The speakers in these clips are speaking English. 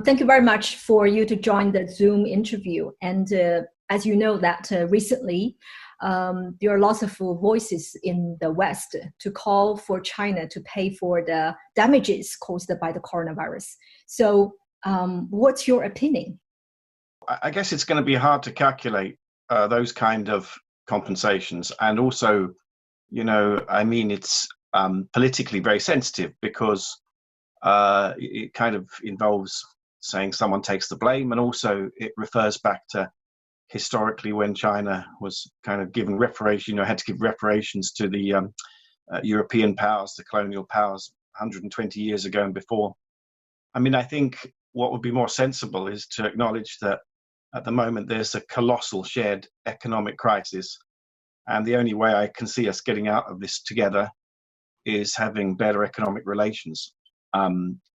Thank you very much for you to join the Zoom interview. And as you know that recently, there are lots of voices in the West to call for China to pay for the damages caused by the coronavirus. So what's your opinion? I guess it's going to be hard to calculate those kind of compensations. And also, it's politically very sensitive because it kind of involves saying someone takes the blame, and also it refers back to historically when China was kind of given reparation, had to give reparations to the European powers, the colonial powers 120 years ago and before. I think what would be more sensible is to acknowledge that at the moment there's a colossal shared economic crisis, and the only way I can see us getting out of this together is having better economic relations,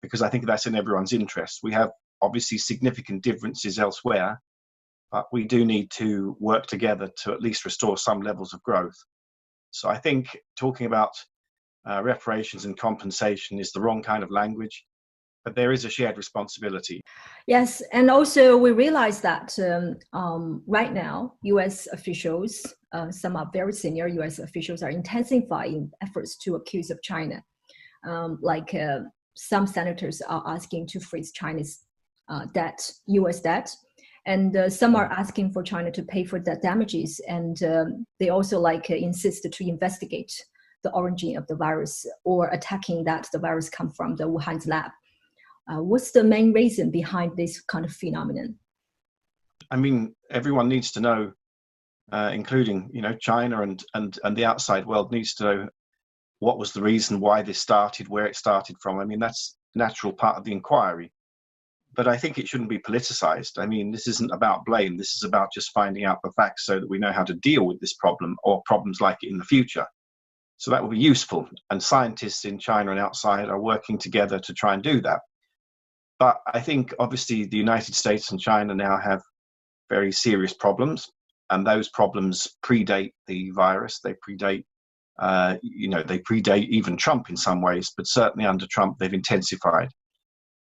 because I think that's in everyone's interest. We have obviously significant differences elsewhere, but we do need to work together to at least restore some levels of growth. So I think talking about reparations and compensation is the wrong kind of language, but there is a shared responsibility. Yes, and also we realize that right now, U.S. officials, some are very senior U.S. officials, are intensifying efforts to accuse of China. Some senators are asking to freeze China's debt, U.S. debt, and some are asking for China to pay for the damages, and they also insist to investigate the origin of the virus or attacking that the virus come from the Wuhan's lab. What's the main reason behind this kind of phenomenon? Everyone needs to know, including China and the outside world needs to know what was the reason why this started, where it started from. That's a natural part of the inquiry. But I think it shouldn't be politicized. This isn't about blame. This is about just finding out the facts so that we know how to deal with this problem or problems like it in the future. So that will be useful. And scientists in China and outside are working together to try and do that. But I think obviously the United States and China now have very serious problems, and those problems predate the virus. They predate, they predate even Trump in some ways, but certainly under Trump they've intensified.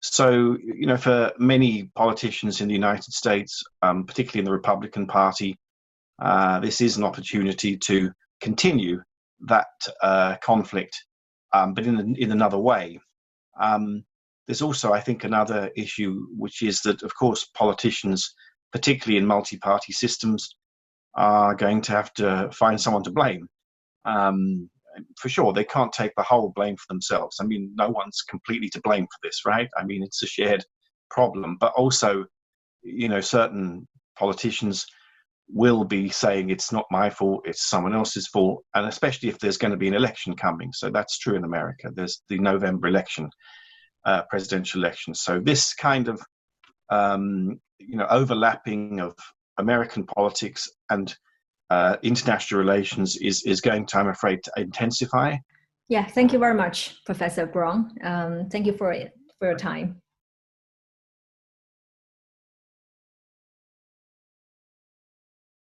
So, for many politicians in the United States, particularly in the Republican Party, this is an opportunity to continue that conflict, but in another way. There's also, I think, another issue, which is that, of course, politicians, particularly in multi-party systems, are going to have to find someone to blame. For sure, they can't take the whole blame for themselves. No one's completely to blame for this, right? It's a shared problem. But also, certain politicians will be saying it's not my fault, it's someone else's fault, and especially if there's going to be an election coming. So that's true in America. There's the November election. Presidential elections. So this kind of, overlapping of American politics and international relations is going to, I'm afraid, to intensify. Yeah, thank you very much, Professor Brown. Thank you for your time.